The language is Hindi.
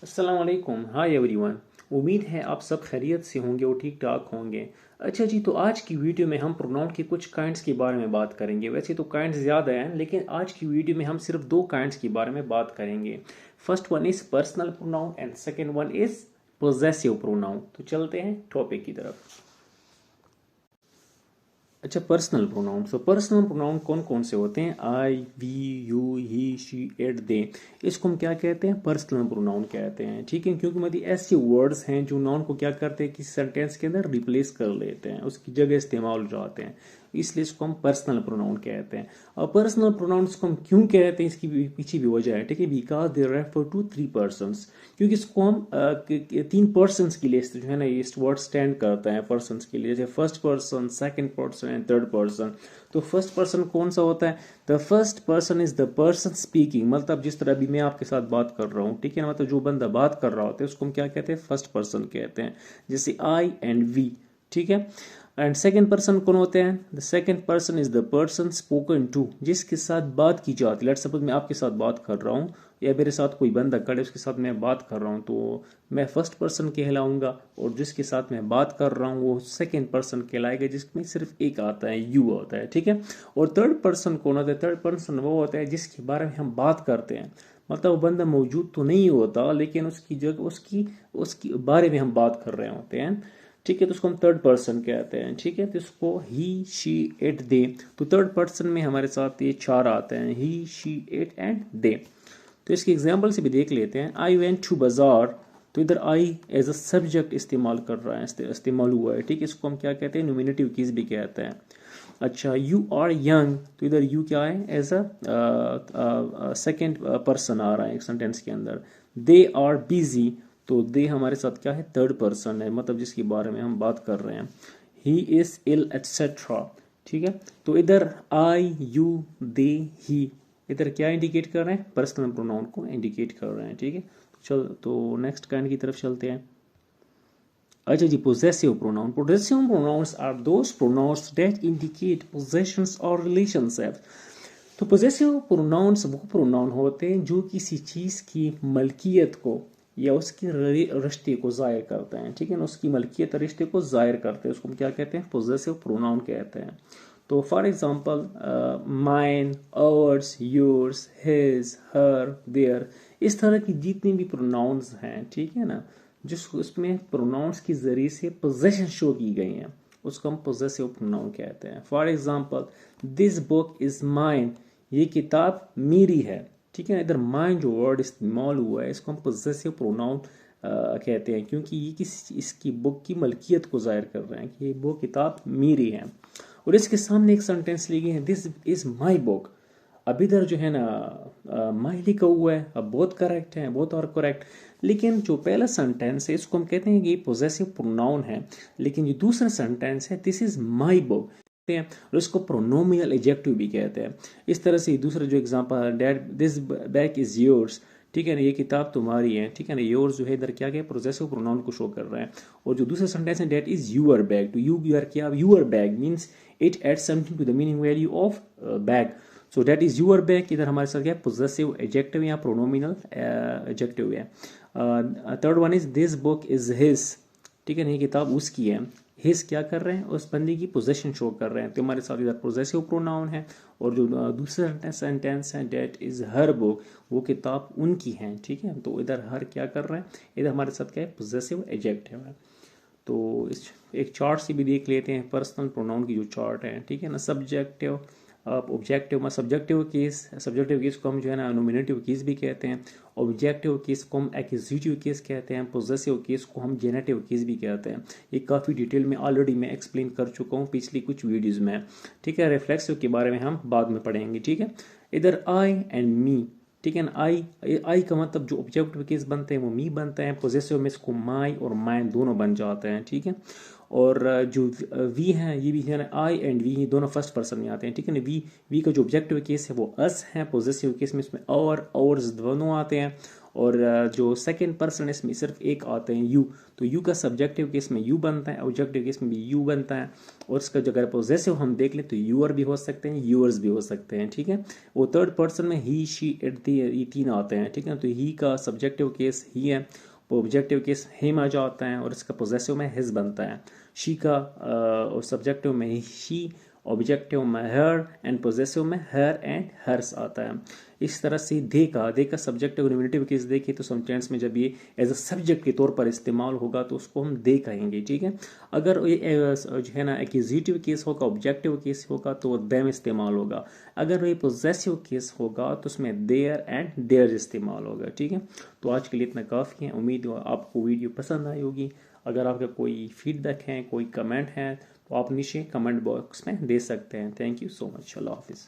अस्सलाम वालेकुम। Hi everyone. उम्मीद है आप सब खैरियत से होंगे और ठीक ठाक होंगे। अच्छा जी, तो आज की वीडियो में हम प्रोनाउन के कुछ काइंड्स के बारे में बात करेंगे। वैसे तो काइंड्स ज़्यादा हैं, लेकिन आज की वीडियो में हम सिर्फ दो काइंड्स के बारे में बात करेंगे। First one is personal pronoun and second one is possessive pronoun. तो चलते हैं टॉपिक की तरफ। अच्छा, personal pronoun. So personal pronoun कौन कौन से होते हैं? I, we, you, he, she, it, they. इसको हम क्या कहते हैं? पर्सनल प्रोनाउन कहते हैं। ठीक है, क्योंकि मतलब ऐसे वर्ड्स हैं जो नाउन को क्या करते हैं कि सेंटेंस के अंदर रिप्लेस कर लेते हैं, उसकी जगह इस्तेमाल हो जाते हैं, इसलिए इसको हम पर्सनल प्रोनाउन कहते हैं। और पर्सनल प्रोनाउंस को हम क्यों कहते हैं, इसकी पीछे भी वजह है। ठीक है, because they refer to three persons, क्योंकि इसको हम तीन पर्सन्स के लिए जो है ना ये वर्ड स्टैंड करता है पर्सन्स के लिए, जैसे first person, second person and third person. तो फर्स्ट पर्सन कौन सा होता है? The first person is the person speaking, मतलब जिस तरह अभी मैं आपके साथ बात कर रहा हूँ, ठीक है ना, मतलब जो बंदा बात कर रहा होता है उसको हम क्या कहते हैं? फर्स्ट पर्सन कहते हैं, जैसे आई एंड वी। ठीक है, एंड सेकेंड पर्सन कौन होते हैं? The second person is the person spoken to, जिसके साथ बात की जाती है। लेट्स सपोज मैं आपके साथ बात कर रहा हूँ या मेरे साथ कोई बंदा खड़े उसके साथ मैं बात कर रहा हूँ, तो मैं फर्स्ट पर्सन कहलाऊंगा, और जिसके साथ मैं बात कर रहा हूँ वो सेकेंड पर्सन कहलाएगा, जिसमें सिर्फ एक आता है, यू होता है। ठीक है, और थर्ड पर्सन कौन होता है? थर्ड पर्सन वो होता है जिसके बारे में हम बात करते हैं, मतलब वो बंदा मौजूद तो नहीं होता, लेकिन उसकी जगह उसकी उसकी बारे में हम बात कर रहे होते हैं। ठीक है, तो उसको हम थर्ड पर्सन कहते हैं। ठीक है, तो इसको ही, शी, इट, दे। तो थर्ड पर्सन में हमारे साथ ये चार आते हैं, ही, शी, इट एंड दे। तो इसके एग्जाम्पल से भी देख लेते हैं। आई वेंट टू बाजार, तो इधर आई एज अ सब्जेक्ट इस्तेमाल कर रहा है, इस्तेमाल हुआ है। ठीक है, इसको हम क्या कहते हैं? नोमिनेटिव केस भी कहते हैं। अच्छा, यू आर यंग, तो इधर यू क्या है? एज अ सेकेंड पर्सन आ रहा है एक सेंटेंस के अंदर। दे आर बिजी, तो दे हमारे साथ क्या है? थर्ड पर्सन है, मतलब जिसके बारे में हम बात कर रहे हैं। He is ill etcetera. ठीक है, तो इधर आई, यू, दे, ही, इधर क्या इंडिकेट कर रहे हैं? पर्सनल प्रोनाउन को इंडिकेट कर रहे हैं। ठीक है, तो नेक्स्ट काइंड की तरफ चलते हैं। अच्छा जी, possessive pronoun. Possessive pronouns are those pronouns that indicate possessions और रिलेशनशिप। तो पोजेसिव प्रोनाउंस वो प्रोनाउन होते हैं जो किसी चीज़ की मलकियत को या उसके रिश्ते को जाहिर करते हैं। ठीक है ना, उसकी मलकियत रिश्ते को जाहिर करते हैं, उसको हम क्या कहते हैं? पोजेसिव प्रोनाउन कहते हैं। तो for example, mine, ours, yours, his, her, their, इस तरह की जितनी भी प्रोनाउंस हैं, ठीक है ना, जिस उसमें प्रोनाउंस के जरिए से पोजेशन शो की गई हैं, उसको हम पोजेसिव प्रोनाउन कहते हैं। For example, this book is mine, ये किताब मेरी है। ठीक है, इधर माइन जो वर्ड इस्तेमाल हुआ है इसको हम पोजेसिव प्रोनाउन कहते हैं, क्योंकि ये किसी इसकी बुक की मलकियत को जाहिर कर रहे हैं कि ये बुक किताब मेरी है। और इसके सामने एक सेंटेंस ली गई है, दिस इज माई बुक। अब इधर जो है ना माई लिखा हुआ है, अब बहुत करेक्ट है, बहुत और करेक्ट, लेकिन जो पहला सेंटेंस है इसको हम कहते हैं कि ये पोजेसिव प्रोनाउन है, लेकिन जो दूसरा सेंटेंस है दिस इज माई बुक हैं, और इसको प्रोनोमिनल एडजेक्टिव भी कहते हैं। इस तरह से दूसरा जो एग्जांपल है, dad this bag is yours, ठीक है ना, ये किताब तुम्हारी है। ठीक है ना, योर्स जो है इधर क्या क्या पोजेसिव प्रोनाउन को शो कर रहा है। और जो दूसरा सेंटेंस है, डैट इज यूअर बैग, तो यू आर क्या? Your bag means it adds something to the meaning value of bag. So that is your bag, इधर हमारे साथ क्या? पोजेसिव एडजेक्टिव या प्रोनोमिनल एडजेक्टिव है। Third one is this book is his, ठीक है ना, ये किताब उसकी है। हिज क्या कर रहे हैं? उस बंदी की पोजेशन शो कर रहे हैं, तो हमारे साथ इधर पोजेसिव प्रोनाउन है। और जो दूसरा सेंटेंस है, डेट इज हर बुक, वो किताब उनकी है। ठीक है, तो इधर हर क्या कर रहे हैं? इधर हमारे साथ क्या है? पोजेसिव एडजेक्टिव है। तो इस एक चार्ट से भी देख लेते हैं पर्सनल प्रोनाउन की जो चार्ट है। ठीक है ना, सब्जेक्टिव, ऑब्जेक्टिव में सब्जेक्टिव केस को हम जो है ना नोमिनेटिव केस भी कहते हैं, ऑब्जेक्टिव केस को हम एक्यूजिटिव केस कहते हैं, पोजेसिव केस को हम जेनेटिव केस भी कहते हैं। ये काफ़ी डिटेल में ऑलरेडी मैं एक्सप्लेन कर चुका हूँ पिछली कुछ वीडियोज़ में। ठीक है, रिफ्लेक्सिव के बारे में हम बाद में पढ़ेंगे। ठीक है, इधर आई एंड मी, ठीक है ना, आई का मतलब जो ऑब्जेक्टिव केस बनते हैं वो मी बनते हैं, पोजेसिव में इसको माई और माइन दोनों बन जाते हैं। ठीक है, और जो वी हैं ये भी है ना, आई एंड वी दोनों फर्स्ट पर्सन में आते हैं। ठीक है ना, वी का जो ऑब्जेक्टिव केस है वो अस है, पोजेसिव केस में इसमें और आवर्स दोनों आते हैं। और जो सेकंड पर्सन इसमें सिर्फ एक आते हैं यू, तो यू का सब्जेक्टिव केस में यू बनता है, ऑब्जेक्टिव केस में भी यू बनता है। और इसका जो अगर पोजेसिव हम देख लें तो यूअर भी हो सकते हैं, यूअर्स भी हो सकते हैं, ठीक है। वो थर्ड पर्सन में ही शी इट ये तीन आते हैं, ठीक है। तो ही का सब्जेक्टिव केस ही है, ऑब्जेक्टिव केस हिम आ जाता है और इसका पोजेसिव में हिज बनता है। शी का सब्जेक्टिव में शी, ऑब्जेक्टिव में हर एंड पोजेसिव में हर एंड हर्स आता है। इस तरह से दे का सब्जेक्टिव नॉमिनेटिव केस देखें तो सेंटेंस में जब ये एज अ सब्जेक्ट के तौर पर इस्तेमाल होगा तो उसको हम दे कहेंगे, ठीक है। अगर ये जो है ना एक्यूजिटिव केस होगा, ऑब्जेक्टिव केस होगा तो देम इस्तेमाल होगा। अगर ये पोजेसिव केस होगा तो उसमें देयर एंड देयर इस्तेमाल होगा, ठीक है। तो आज के लिए इतना काफ़ी है, उम्मीद है आपको वीडियो पसंद आई होगी। अगर आपका कोई फीडबैक है, कोई कमेंट है तो आप नीचे कमेंट बॉक्स में दे सकते हैं। Thank you so much. अल्लाह हाफिज़।